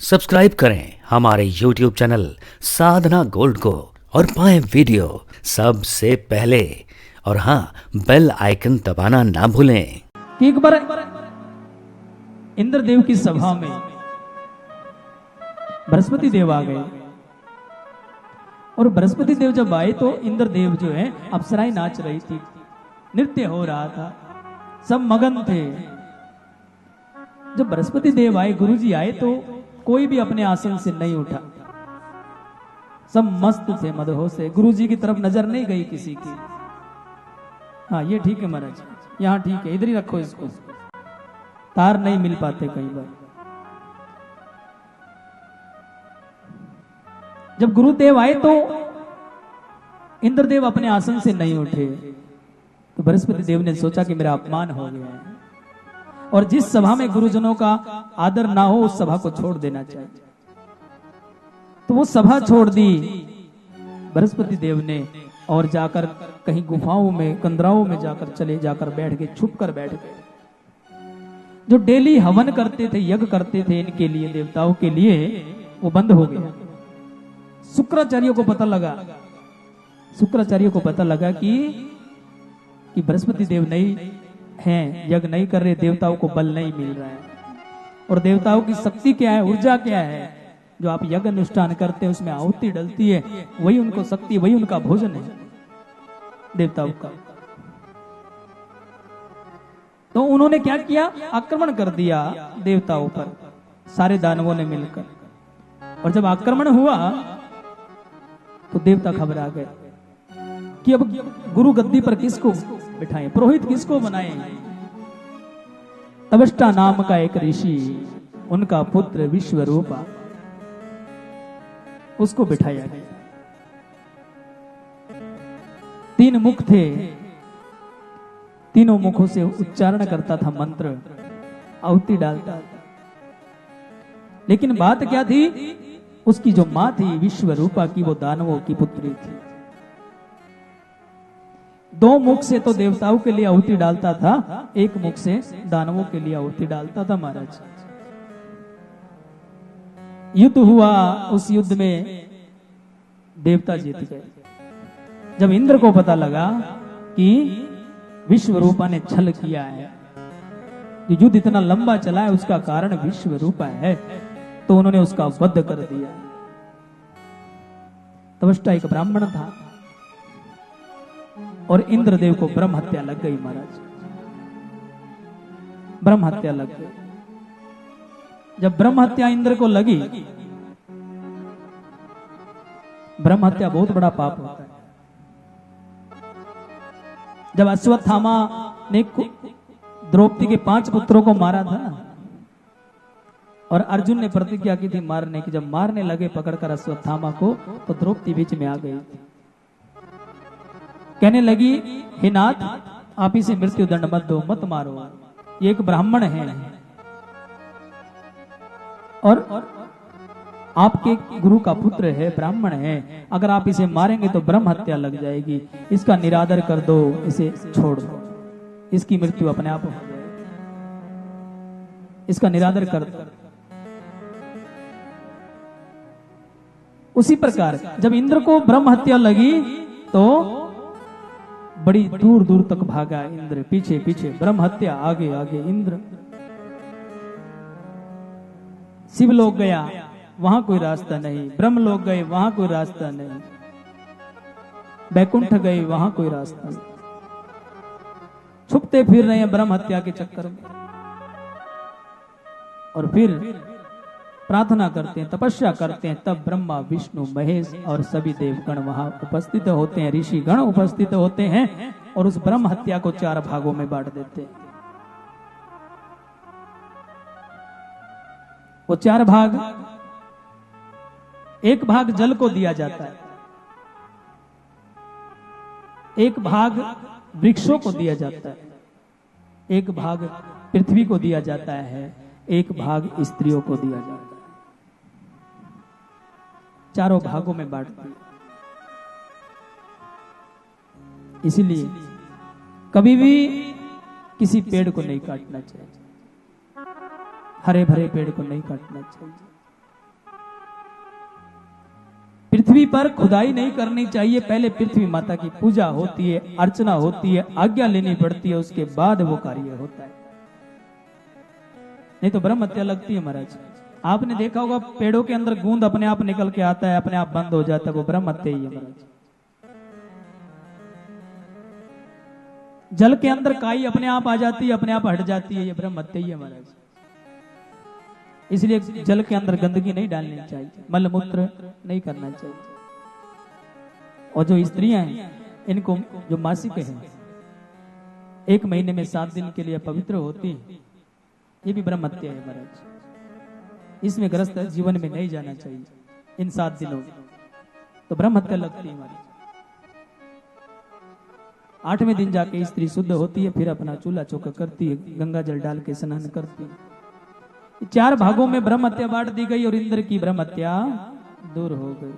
Subscribe करें हमारे YouTube channel साधना gold को और पाएं वीडियो सबसे पहले। और हाँ, बेल आइकन दबाना ना भूलें। एक बार इंद्रदेव की सभा में बृहस्पति देव आ गए और बृहस्पति देव जब आए तो इंद्रदेव जो है अप्सराएं नाच रही थी, नृत्य हो रहा था, सब मगन थे। जब बृहस्पति देव आए, गुरुजी आए, तो कोई भी अपने आसन से नहीं उठा, सब मस्त थे, मदहोश से। गुरुजी की तरफ नजर नहीं गई किसी की। हाँ, ये ठीक है महाराज, यहाँ ठीक है, इधर ही रखो इसको, तार नहीं मिल पाते कई बार। जब गुरुदेव आए तो इंद्रदेव अपने आसन से नहीं उठे, तो बृहस्पति देव ने सोचा कि मेरा अपमान हो गया है और जिस सभा में गुरुजनों का आदर ना हो उस सभा को छोड़ देना चाहिए। तो वो सभा छोड़ दी बृहस्पति देव ने और जाकर कहीं गुफाओं में, कंदराओं में जाकर बैठ गए, छुप कर बैठ गए। जो डेली हवन करते थे, यज्ञ करते थे इनके लिए, देवताओं के लिए, वो बंद हो गया। शुक्राचार्यों को पता लगा कि बृहस्पति देव नहीं हैं, यज्ञ नहीं कर रहे, देवताओं को बल नहीं मिल रहा है। और देवताओं की शक्ति क्या है, ऊर्जा क्या है, जो आप यज्ञ अनुष्ठान करते हैं उसमें आहुति डलती है, वही उनको शक्ति, वही उनका भोजन है देवताओं का। तो उन्होंने क्या किया, आक्रमण कर दिया देवताओं पर, सारे दानवों ने मिलकर। और जब आक्रमण हुआ तो देवता घबरा गए कि अब गुरु गद्दी पर किसको बिठाएं, पुरोहित किसको बनाएं। तवष्टा नाम का एक ऋषि, उनका पुत्र विश्वरूपा, उसको बिठाया गया। 3 मुख थे, तीनों मुखों से उच्चारण करता था मंत्र, आहुति डालता था। लेकिन बात क्या थी, उसकी जो मां थी विश्वरूपा की, वो दानवों की पुत्री थी। 2 मुख से तो देवताओं के लिए आहुति डालता था, 1 मुख से दानवों के लिए आहुति डालता था महाराज। युद्ध हुआ, उस युद्ध में देवता जीत गए। जब इंद्र को पता लगा कि विश्वरूपा ने छल किया है, युद्ध इतना लंबा चला है उसका कारण विश्वरूपा है, तो उन्होंने उसका वध कर दिया। तवष्टा एक ब्राह्मण था और इंद्रदेव को ब्रह्म हत्या लग गई महाराज, ब्रह्म हत्या लग गई। जब ब्रह्म हत्या इंद्र को लगी, ब्रह्म हत्या बहुत बड़ा पाप होता है। जब अश्वत्थामा ने द्रौपदी के 5 पुत्रों को मारा था और अर्जुन ने प्रतिज्ञा की थी मारने की, जब मारने लगे पकड़कर अश्वत्थामा को, तो द्रौपदी बीच में आ गई थी। कहने लगी, हे नाथ, आप इसे मृत्यु दंड मत दो, मत मारो, ये एक ब्राह्मण है और आपके गुरु का पुत्र है, ब्राह्मण है, अगर आप इसे मारेंगे तो ब्रह्म हत्या लग जाएगी, इसका निरादर कर दो, इसे छोड़ दो, इसकी मृत्यु अपने आप हो जाएगी, इसका निरादर कर दो। उसी प्रकार जब इंद्र को ब्रह्म हत्या लगी तो बड़ी दूर दूर तक भागा इंद्र, पीछे पीछे ब्रह्म हत्या, आगे आगे इंद्र। शिवलोक गया, वहां कोई रास्ता नहीं, ब्रह्मलोक गए, वहां कोई रास्ता नहीं, बैकुंठ गए, वहां कोई रास्ता नहीं, छुपते फिर रहे हैं ब्रह्म हत्या के चक्कर में। और फिर प्रार्थना करते हैं, तपस्या करते हैं, तब ब्रह्मा, विष्णु, महेश और सभी देवगण वहां उपस्थित होते हैं, ऋषि गण उपस्थित होते हैं और उस ब्रह्म हत्या को 4 भागों में बांट देते हैं। वो 4 भाग, एक भाग जल को दिया जाता है, एक भाग वृक्षों को दिया जाता है, एक भाग पृथ्वी को दिया जाता है, एक भाग स्त्रियों को दिया जाता है। 4 भागों में बांट दिया। इसीलिए कभी भी किसी पेड़ को नहीं काटना चाहिए, हरे भरे पेड़ को नहीं काटना चाहिए। पृथ्वी पर खुदाई नहीं करनी चाहिए, पहले पृथ्वी माता की पूजा होती है, अर्चना होती है, आज्ञा लेनी पड़ती है, उसके बाद वो कार्य होता है। नहीं तो ब्रह्म हत्या लगती है महाराज। आपने देखा होगा पेड़ों के अंदर गूंद अपने आप निकल के आता है, अपने आप बंद हो जाता है, वो ब्रह्म हत्या ही है महाराज। जल के अंदर काई अपने आप आ जाती है, अपने आप हट जाती है, ये ब्रह्म हत्या ही है महाराज। इसलिए जल के अंदर गंदगी नहीं डालनी चाहिए, मल मूत्र नहीं करना चाहिए। और जो स्त्रियां हैं इनको जो मासिक है 1 महीने में 7 दिन के लिए पवित्र होती है, ये भी ब्रह्म हत्या है महाराज। इसमें ग्रस्त जीवन में नहीं जाना चाहिए इन 7 दिनों में, तो ब्रह्म हत्या लगती है महाराज। 8वें दिन जाके स्त्री शुद्ध होती है, फिर अपना चूल्हा चौका करती है, गंगा जल डाल के स्नान करती है। 4 भागों में ब्रह्म हत्या बांट दी गई और इंद्र की ब्रह्म हत्या दूर हो गई।